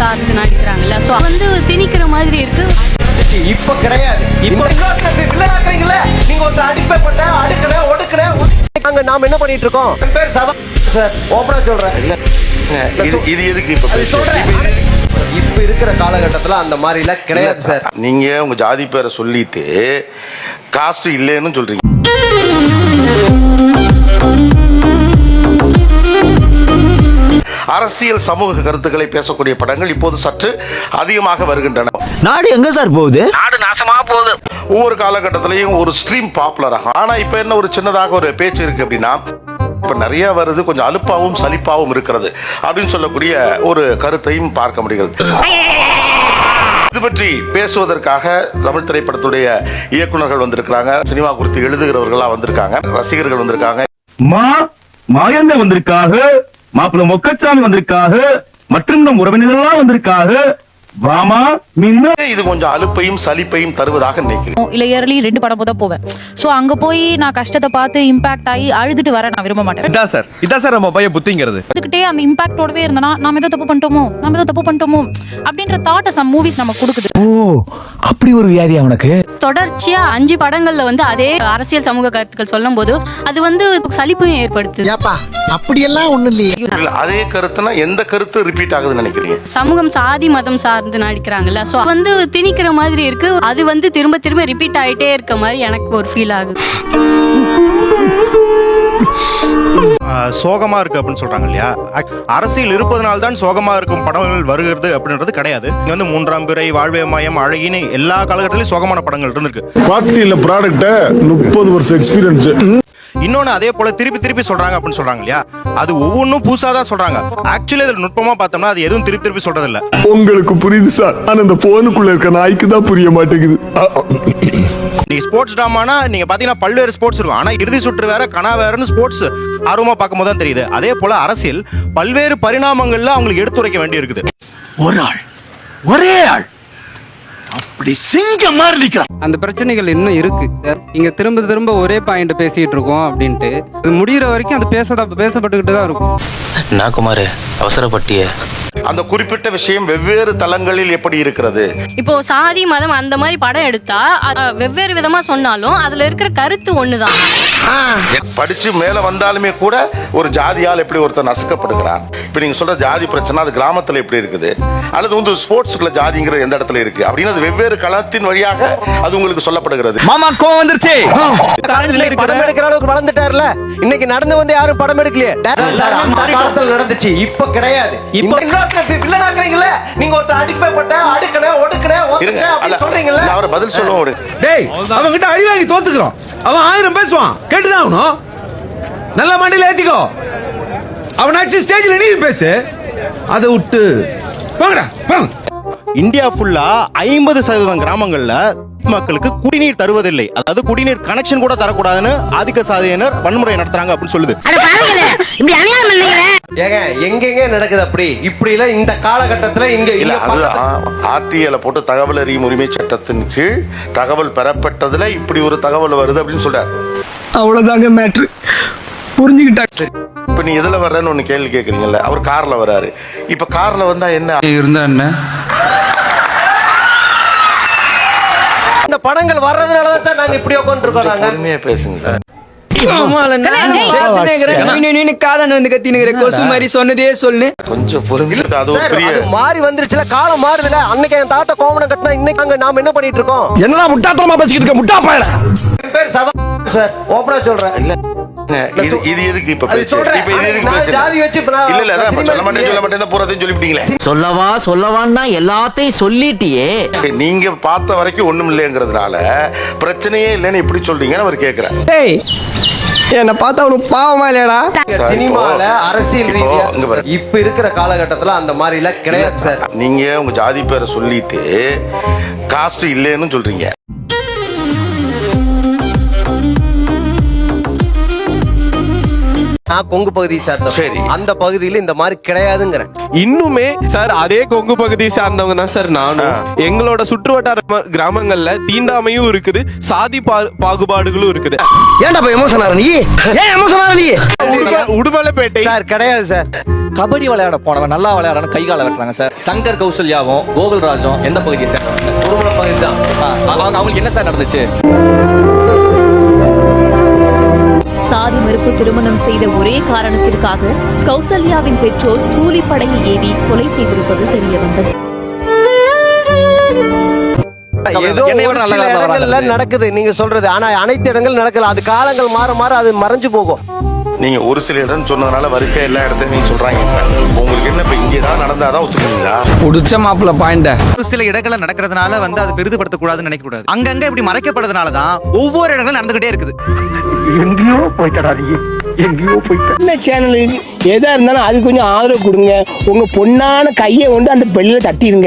சார்ந்து நடிக்கிறாங்கல்ல, ஸோ வந்து திணிக்கிற மாதிரி இருக்கு. இப்ப கிடையாது. இப்ப வில்லனாக்குறீங்களே, நீங்க ஒரு அடிப்பட்ட அடுக்கனே ஒடுக்கனே அங்க நாம என்ன பண்ணிட்டு இருக்கோம்? என் பேர் சதா சார், ஓபனா சொல்றேன். இது எதுக்கு இப்ப சொல்றேன். இப்ப இருக்கிற காலகட்டத்துல அந்த மாதிரி எல்லாம் கிடையாது சார். நீங்க உங்க ஜாதி பேரை சொல்லிட்டு காஸ்ட் இல்லைன்னு சொல்றீங்க. அரசியல் சமூக கருத்துக்களை பேசக்கூடிய படங்கள் இப்போது சற்று அதிகமாக வருகின்றன. நாடு எங்க சார் போகுது? நாடு நாசமா போகுது. ஒவ்வொரு காலகட்டத்திலையும் ஒரு ஸ்ட்ரீம் பாப்புலர் ஆகும். ஆனா இப்ப என்ன ஒரு சின்னதாக ஒரு பேச்சு இருக்கு அப்படின்னா, இப்ப நிறைய வருது, கொஞ்சம் அலுப்பாவும் சலிப்பாவும் இருக்கிறது அப்படின்னு சொல்லக்கூடிய ஒரு கருத்தையும் பார்க்க முடிகிறது. இது பற்றி பேசுவதற்காக தமிழ் திரைப்படத்துடைய இயக்குநர்கள் வந்திருக்காங்க, சினிமா குறித்து எழுதுகிறவர்களா வந்திருக்காங்க, ரசிகர்கள் வந்திருக்காங்க, மாயந்த வந்திருக்காக, மாப்பிள்ள மொக்கச்சாமி வந்திருக்காக, மற்றும் நம் உறவினர்கள்லாம் வந்திருக்காக. வாமா மின்ன இது கொஞ்சம் அலுப்பையும் சலிப்பையும் தருவதாக நினைக்கிறேன். இல்ல இயர்லி 2 படம் தான் போவேன். சோ அங்க போய் நான் கஷ்டத்தை பார்த்து இம்பாக்ட் ஆகி அழுதுட்டு வர நான் விரும்ப மாட்டேன். இதான் சார் நம்ம பைய புத்திங்கிறது. அதுக்கிட்டே அந்த இம்பாக்டோடவே இருந்தனா நாம ஏதோ தப்பு பண்ணிட்டோமோ அப்படின்ற தாட் சம் மூவிஸ் நமக்கு கொடுக்குது. ஓ, அப்படி ஒரு வியாதியா உனக்கு? தொடர்ச்சியா 5 படங்கள்ல வந்து அதே அரசியல் சமூக கருத்துக்கள் சொல்லும் போது அது வந்து சலிப்பையும் ஏற்படுத்துது. அப்படியெல்லாம் ஒண்ணு இல்லையே. அதே கருத்துனா எந்த கருத்து ரிப்பீட் ஆகுதுன்னு நினைக்கிறீங்க? சமூகம் சாதி மதம் சார்ந்து நடிக்கிறாங்கல்ல, ஸோ வந்து திணிக்கிற மாதிரி இருக்கு. அது வந்து திரும்ப திரும்ப ரிப்பீட் ஆயிட்டே இருக்க மாதிரி எனக்கு ஒரு ஃபீல் ஆகுது. சோகமா இருக்கு அப்படின்னு சொல்றாங்க இல்லையா, அரசியல் இருப்பதனால தான் சோகமா இருக்கும் படங்கள் வருகிறது அப்படின்றது கிடையாது. இங்க வந்து 3ஆம் பிறை, வாழ்வே மாயம், அழகின்னு எல்லா காலகட்டத்திலயும் சோகமான படங்கள் இருந்திருக்கு. பாத்தியில ப்ராடக்ட் 30 வருஷம் எக்ஸ்பீரியன்ஸ். இன்னொன்னு அதே போல திருப்பி சொல்றாங்க அப்படின்னு சொல்றாங்க இல்லையா, அது ஒவ்வொன்றும் புதுசா தான் சொல்றாங்க. ஆக்சுவலி அதுல நுட்பமா பார்த்தோம்னா அது எதுவும் திருப்பி சொல்றது இல்ல. உங்களுக்கு புரியுது சார், ஆனா இந்த போனுக்குள்ள இருக்க நாய்க்கு தான் புரிய மாட்டேங்குது. நீங்க ஸ்போர்ட்ஸ் டிராமானா நீங்க பாத்தீங்கன்னா பல்வேறு ஸ்போர்ட்ஸ் இருக்கும். ஆனா இறுதி சுற்று வேற, கனா வேறன்னு ஸ்போர்ட்ஸ் ஆர்வமா பார்க்கும்போது தான் தெரியுது. அதே போல அரசியல் பல்வேறு பரிணாமங்கள்ல அவங்களுக்கு எடுத்துரைக்க வேண்டி இருக்குது. ஒரு ஆள், ஒரே ஆள் அப்படி சிங்கம் மாதிரி நிக்கிறான். அந்த பிரச்சனைகள் இன்னும் இருக்கு. இங்க திரும்ப ஒரே பாயிண்ட் பேசிட்டு இருக்கோம் அப்படின்ட்டு இது முடிகிற வரைக்கும் அது பேசப்பட்டுக்கிட்டு தான் இருக்கும். நான் குமார் அவசரப்பட்டிய அந்த குறிப்பிட்ட விஷயம் வெவ்வேறு தளங்களில் எப்படி இருக்கிறது. இப்போ சாதி மதம் அந்த மாதிரி படம் எடுத்தா வெவ்வேறு விதமா சொன்னாலும் அதுல இருக்கிற கருத்து ஒண்ணுதான். படிச்சு மேல வந்தாலுமே கூட ஒரு ஜாதியால் எப்படி ஒருத்தர் நசுக்கப்படுகிறான். இப்ப நீங்க சொல்ற ஜாதி பிரச்சனை அது கிராமத்துல எப்படி இருக்குது, அல்லது வந்து ஸ்போர்ட்ஸ்குள்ள ஜாதிங்கிற எந்த இடத்துல இருக்கு அப்படின்னு அது வெவ்வேறு களத்தின் வழியாக அது உங்களுக்கு சொல்லப்படுகிறது. மாமா கோவம் வந்துருச்சு. படம் எடுக்கிற அளவுக்கு வளர்ந்துட்டார்ல, இன்னைக்கு நடந்து வந்து யாரும் படம் எடுக்கலையே. காலத்துல நடந்துச்சு, இப்ப கிடையாது. வில்லனாக்குறீங்களே, நீங்க ஒரு அடிப்பட்ட அடுக்கனே ஒடுக்கனே சொல்றீங்கல்ல. அவரை பதில் சொல்லுவோம். டேய், அவன் கிட்ட அடி வாங்கி தோத்துக்கிறோம். அவன் 1000 பேசுவான், கேட்டுதான் ஆகணும். நல்ல மண்டியில ஏத்திக்கோ. அவன் ஆச்சு ஸ்டேஜ்ல நீ பேசு, அதை விட்டு போங்கடா போங்க. இந்தியா ஃபுல்லா 50% கிராமங்கள்ல மக்களுக்கு குடிநீர் தருவதில்லை. அதாவது குடிநீர் கனெக்ஷன் கூட தரக்கூடாதுன்னு ஆதிக்க சாதியினர் வன்முறை நடத்துறாங்க அப்படின்னு சொல்லுது. ஏங்க எங்கெங்க நடக்குது அப்படி இப்படி எல்லாம் இந்த காலகட்டத்துல இங்க இல்ல. ஆர்டிஐல போட்டு தகவல் அறியும் உரிமை சட்டத்தின் கீழ் தகவல் பெறப்பட்டதுல இப்படி ஒரு தகவல் வருது அப்படின்னு சொல்றாரு. அவ்வளவுதாங்க மேட்ரு, புரிஞ்சுக்கிட்டாங்க. இப்ப நீ எதுல வர்றன்னு ஒண்ணு கேள்வி கேக்குறீங்கல்ல, அவர் கார்ல வர்றாரு. இப்ப கார்ல வந்தா என்ன இருந்தா என்ன, இந்த படங்கள் வர்றதுனாலதான் சார் நாங்க இப்படி உட்காந்துருக்கோம். நாங்க பொறுமையா பேசுங்க சார். கொஞ்சம் பொறுமையா, அது ஒரு பெரிய மாறி வந்துருச்சுல, காலம் மாறுதுல. அன்னைக்கு என் தாத்தா கோவணம் கட்டினா இன்னைக்கு அங்க நாம என்ன பண்ணிட்டு இருக்கோம்? என்னடா முட்டாத்தனமா பேசிக்கிட்டு இருக்க முட்டா பயல. என் பேர் சதா சார், ஓபனா சொல்றேன். இல்ல இது எதுக்கு இப்ப பேச்சு? இப்ப இது எதுக்கு பேச்சு? ஜாதி வச்சு இல்ல இல்ல சொல்ல மாட்டேன் தான் போறதையும் சொல்லிட்டீங்களே. சொல்லவான்னா எல்லாத்தையும் சொல்லிட்டியே. நீங்க பார்த்த வரைக்கும் ஒண்ணும் இல்லைங்கிறதுனால பிரச்சனையே இல்லைன்னு எப்படி சொல்றீங்கன்னு அவர் கேக்குறாரு. என்ன பார்த்தா அவனுக்கு பாவமா இல்லையடா? சினிமால அரசியல் ரீதியா இப்ப இருக்கிற காலகட்டத்துல அந்த மாதிரி எல்லாம் கிடையாது சார். நீங்க உங்க ஜாதி பேரை சொல்லிட்டு காஸ்ட் இல்லைன்னு சொல்றீங்க. நான் கொங்கு பகுதியை சார்ந்த சரி. அந்த பகுதியில இந்த மாதிரி கிடையாதுங்கிறேன். இன்னுமே சார் அதே கொங்கு பகுதியை சார்ந்தவங்க தான் சார் நானும். எங்களோட சுற்றுவட்டார கிராமங்கள்ல தீண்டாமையும் இருக்குது, சாதி பாகுபாடுகளும் இருக்குது. ஏன்டா போய் எமோஷன் ஆற நீ? ஏன் எமோஷன் ஆற நீ? உடுமலைப்பேட்டை சார் கிடையாது சார். கபடி விளையாட போனவன் நல்லா விளையாடணும் கை கால வெட்டுறாங்க சார். சங்கர் கௌசல்யாவும் கோகுல்ராஜும் எந்த பகுதியை சார்? உடுமலை பகுதி தான். அவங்களுக்கு என்ன சார் நடந்துச்சு? சாதி மறுப்பு திருமணம் செய்த ஒரே காரணத்திற்காக கௌசல்யாவின் பெற்றோர் கூலிப்படையை ஏவி கொலை செய்திருப்பது தெரிய வந்தது. ஏதோ ஒரு சில இடங்கள்ல நடக்குது நீங்க சொல்றது, ஆனா அனைத்து இடங்கள் நடக்கல. அது காலங்கள் மாற மாற அது மறைஞ்சு போகும். நீங்க ஒரு சில இடம் சொன்னதுனால வரிசையா எல்லா இடத்தையும் நீங்க சொல்றாங்க. இப்ப உங்களுக்கு என்ன இப்ப இங்கதான் நடந்தாதான் ஒத்துக்குவீங்களா? புடிச்ச மாப்பிள்ள பாயிண்ட. ஒரு சில இடங்கள்ல நடக்கிறதுனால வந்து அது பெரிதுபடுத்த கூடாதுன்னு நினைக்க கூடாது. அங்கங்க இப்படி மறைக்கப்படுறதுனால தான் ஒவ்வொரு இடங்களும் நடந்துகிட்டே இருக்குது. எங்கேயோ போயிட்டடா நீ, எங்கேயோ போயிட்ட. என்ன சேனல் எதா இருந்தாலும் அது கொஞ்சம் ஆதரவு கொடுங்க. உங்க பொண்ணான கையை கொண்டு அந்த பெல்லில தட்டிடுங்க.